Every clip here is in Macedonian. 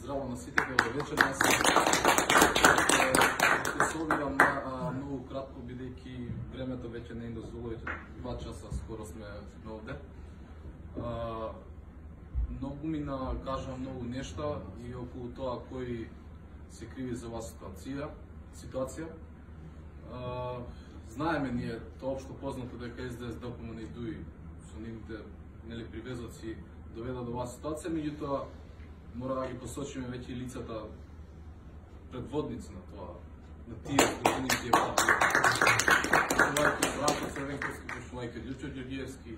Здраво на сите, добро вечер. Јас ќе се обидам многу кратко, бидејќи времето веќе не дозволува, веќе 2 часа скоро сме овде. Многу ми кажа многу нешта и околу тоа кој се криви за оваа ситуација. Знаеме ние, тоа општо познато дека СДС ДПМН и ДУИ со нивните привезоци доведа до оваа ситуација, меѓутоа мора да ги посочиме веќе лицата предводници на тоа, на тие години, тие партии. Почнувајќи од Бранко Црвенковски, почнувајќи од Ључо Ѓорѓиевски,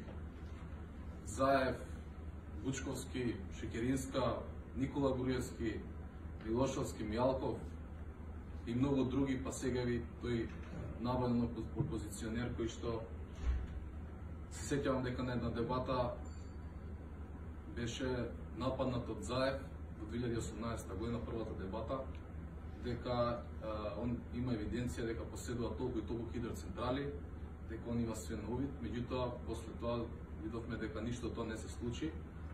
Заев, Бучковски, Шекеринска, Никола Груевски, Милошовски, Мијалков и многу други, па сега ви тој наводен опозиционер кој што се сеќавам дека на една дебата беше нападнат од Заев во 2018 година, првата дебата, дека он има евиденција дека поседува толку и толку хидроцентрали, дека он има све на увид, меѓутоа после тоа видовме дека ништо тоа не се случи,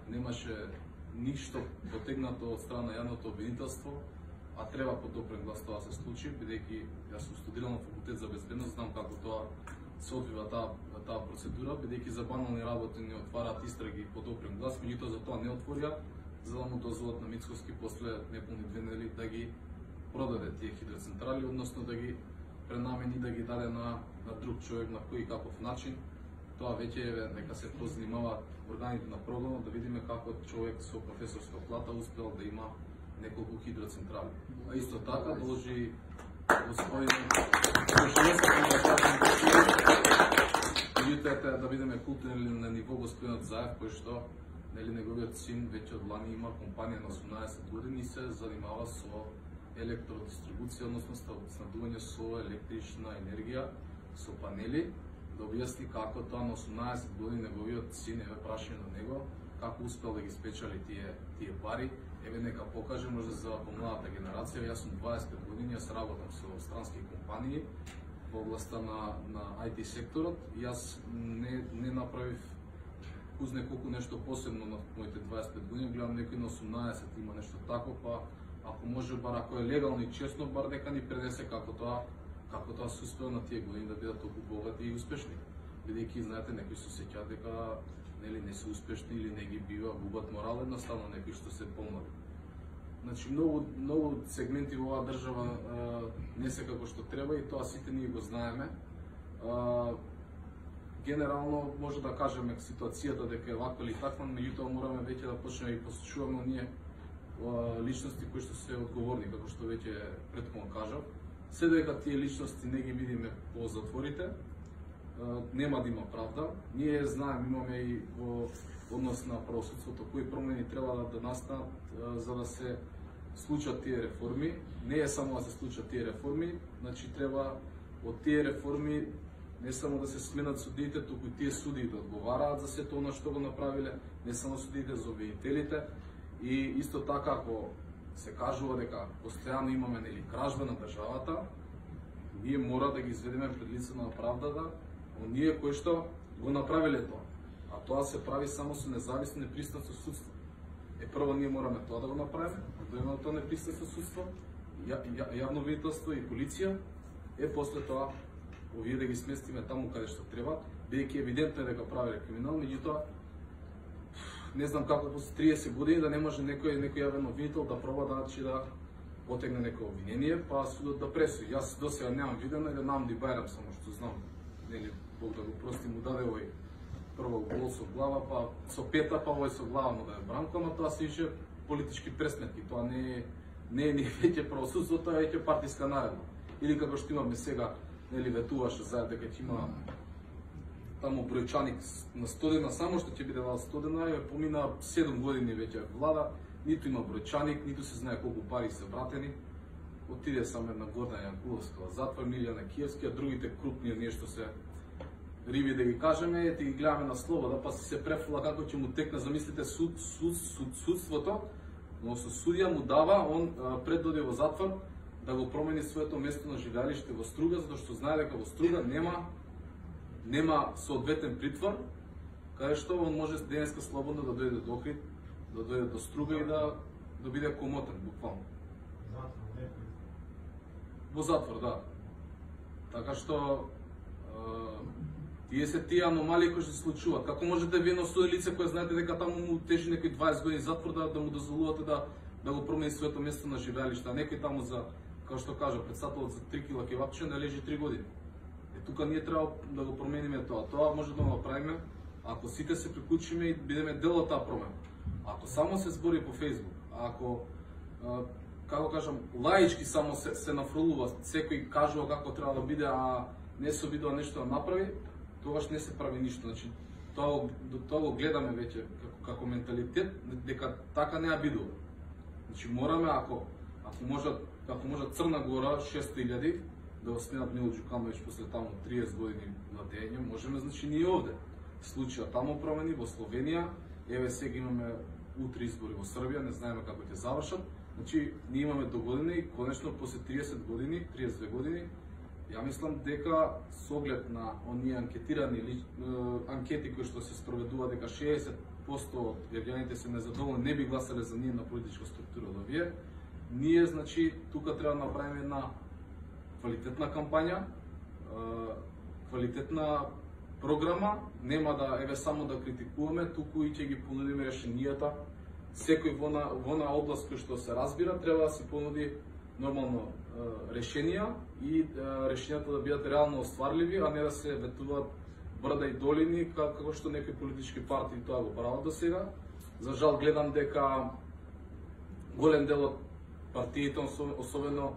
немаше ништо потегнато од страна на јавното обвинителство, а треба по допрен глас тоа се случи, бидејќи јас сум студирал на факултет за безбедност, знам како тоа се одвива таа процедура, бидејќи за банални работи не отвараат истраги по допрен глас, меѓутоа за тоа не отворија, за да му дозволат на Мицкоски после неполни 2 недели да ги продаде тие хидроцентрали, односно да ги пренамени, да ги даде на друг човек, на кој и каков начин. Тоа веќе е дека се позанимаваат органите на прогонот, да видиме како човек со професорска плата успел да има неколку хидроцентрали. А исто така должи господин да видиме културно на ниво господинот Заев, кој што неговиот син веќе од лани има компанија на 18 години и се занимава со електродистрибуција, односно снабдување со електрична енергија, со панели, да објасни како тоа на 18 години неговиот син, еве прашање на него, како успел да ги спечали тие пари. Еве нека покаже, може за помладата генерација. Јас сум 25 години, јас работам со странски компании во областа на IT секторот и јас не направив кузне колку нешто посебно на моите 25 години, гледам некој на 18 има нешто тако, па ако може бар ако е легално и честно, бар дека ни пренесе како тоа се успеа на тие години да бидат толку богати и успешни. Бидејќи знаете, некои се сеќаат дека не се успешни или не ги бива, губат морал, едноставно некои што се помлади. Значи многу сегменти во оваа држава не се како што треба и тоа сите ние го знаеме. Генерално може да кажеме ситуацијата дека е ваква или таква, меѓутоа мораме веќе да почнеме и посочуваме ние личности кои што се одговорни, како што веќе претходно кажав. Се дека тие личности не ги видиме по затворите, нема да има правда. Ние знаеме, имаме и во однос на правосудството кои промени треба да настанат за да се случат тие реформи. Не е само да се случат тие реформи, значи треба од тие реформи не само да се сменат судиите, туку и тие судии да одговараат за сето она што го направиле, не само судиите, за обвинителите. И исто така, ако се кажува дека постојано имаме кражба на државата, ние мора да ги изведеме пред лицето на правдата оние кои што го направиле тоа. А тоа се прави само со независно непристрасно судство. Прво ние мораме тоа да го направиме, да имаме тоа непристрасно судство, јавно обвинителство и полиција, после тоа овие да ги сместиме таму каде што треба, бидејќи евидентно е дека правиле криминал, меѓутоа не знам како после 30 години да не може некој јавен обвинител да проба да потегне некој обвинение, па судот да пресуди. Јас досега немам видено и да нам Ди Бајрам, само што знам, Бог да го прости, му даде овој прво гол со глава, па со пета, па овој со глава му даде Бранко, но тоа се више политички пресметки, тоа не е ни веќе правосудство, тоа е веќе партиска наредба. Или како што имаме сега, ветуваше Заев дека ќе има таму бројчаник на Стодена, само што ќе биде вал Стодена, помина 7 години веќе влада, ниту има бројчаник, ниту се знае колку пари се вратени. Отиде само една Гордана Јанкуловска во затвор, Милјана Киевски, а другите крупни нешто се риби да ги кажеме, ете ги гледаме на слобода, па се префула како ќе му текне, замислите судството, но со судија му дава, он пред дојде во затвор, да го промени своето место на живеалиште во Струга, затоа што знае дека во Струга нема соодветен притвор, каде што он може денеска слободно да дојде до Охрид, да дојде до Струга и да да биде комотен, буквално. Во затвор, да. Така што тие аномалии кои што се случуваат. Како можете вие на осудено лице кое знаете дека таму му тежи некои 20 години затвор да му дозволувате да го промени своето место на живеалиште, а некој таму за, како што кажа, председателот за 3 кила кебапче да лежи 3 години. Тука ние треба да го промениме тоа. Тоа може да го направиме ако сите се приклучиме и бидеме дел од таа промена. Ако само се збори по Facebook, ако како кажам, лаички само се нафрлува, секој кажува како треба да биде, а не се обидува нешто да направи, тогаш не се прави ништо. Значи, тоа го гледаме веќе како менталитет, дека така не бидува. Значи, мораме, ако може Црна Гора 600.000 да го сменат Мило Ѓукановиќ после таму 30 години на дење, можеме, значи, ние овде. Случаја таму промени во Словенија, еве сега имаме утре избори во Србија, не знаеме како ќе завршат. Значи, ние имаме до година и конечно после 30 години, 32 години, ја мислам дека со оглед на оние анкетирани анкети кои што се спроведува дека 60% од граѓаните се незадоволни, не би гласале за ние на политичка структура да вие, ние, значи, тука треба да направиме една квалитетна кампања, квалитетна програма, нема да еве само да критикуваме, туку и ќе ги понудиме решенијата. Секој во на област кој што се разбира, треба да се понуди нормално решенија и решенијата да бидат реално остварливи, а не да се ветуваат брда и долини, како што некои политички партии тоа го прават до сега. За жал гледам дека голем дел од партиите, особено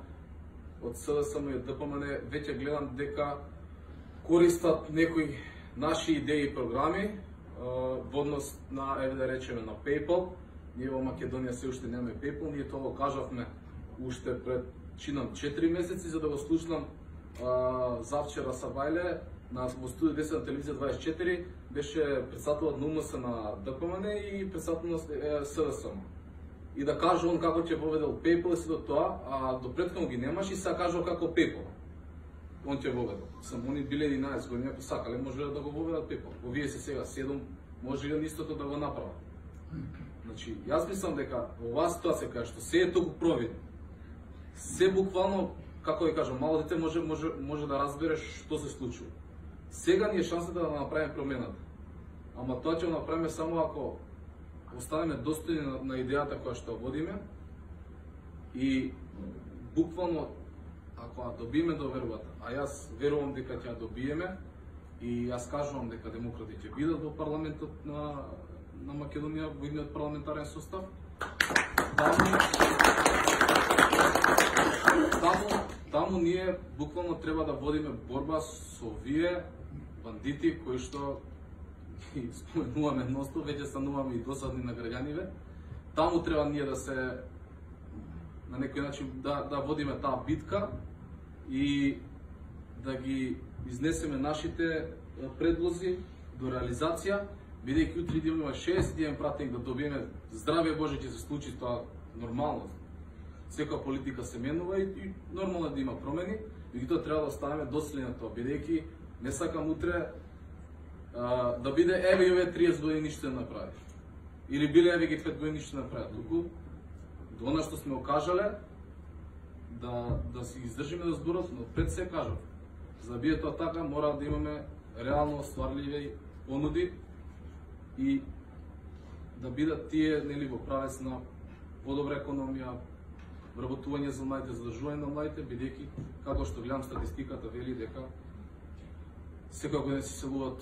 од СДСМ и ДПМН, веќе гледам дека користат некои наши идеи и програми во однос на, еве да речеме, на PayPal. Ние во Македонија се уште немаме PayPal, ние тоа го кажавме уште пред чинам 4 месеци, за да го слушнам завчера Сабајле во студио 10 на телевизија 24, беше председателот на УМС на ДПМН и председателот на СДСМ. И да кажа он како ќе воведел PayPal и се до тоа, а до претходно ги немаш и сега кажал како PayPal. Он ќе воведел. Они биле 11 години, ако сакале, може да го воведат PayPal. Овие се сега 7, може и истото да го направат. Значи, јас мислам дека оваа ситуација кај што се е толку провидно, се буквално, како да кажам, мало дете може да разбере што се случува. Сега ни е шансата да направиме промената. Ама тоа ќе го направиме само ако останеме достојни на идејата која што водиме и буквално ако ја добиеме довербата, а јас верувам дека ќе ја добиеме и јас кажувам дека демократи ќе бидат во парламентот на Македонија, во идниот парламентарен состав, таму ние буквално треба да водиме борба со овие бандити кои што ги споменуваме носно, веќе стануваме и досадни на граѓаниве. Таму треба ние да се на некој начин да водиме таа битка и да ги изнесеме нашите предлози до реализација, бидејќи утре да имаме 61 пратеник да добиеме здравје Боже ќе се случи тоа нормално. Секоја политика се менува и нормално да има промени, меѓутоа треба да оставиме доследни на тоа, бидејќи не сакам утре да биде еве и овие 30 години ништо не направи. Или биле еве ги 5 години ништо не направи. Туку до она што сме окажале да си издржиме да зборот, но пред се кажав, за да биде тоа така мора да имаме реално остварливи понуди и да бидат тие нели во правец на подобра економија, вработување за младите, задржување на младите, бидејќи како што гледам статистиката вели дека секоја година се селуваат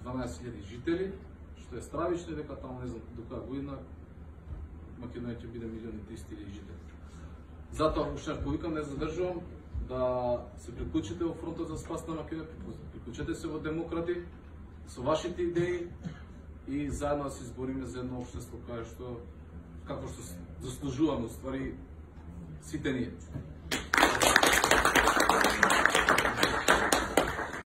12.000 жители, што е стравично, дека таму не знам до која година Македонија ќе биде 1.300.000 жители. Затоа уште повикам, не задржувам, да се приклучите во фронтот за спас на Македонија, приклучете се во демократи со вашите идеи и заедно да се избориме за едно општество како што заслужуваме, уствари, сите ние.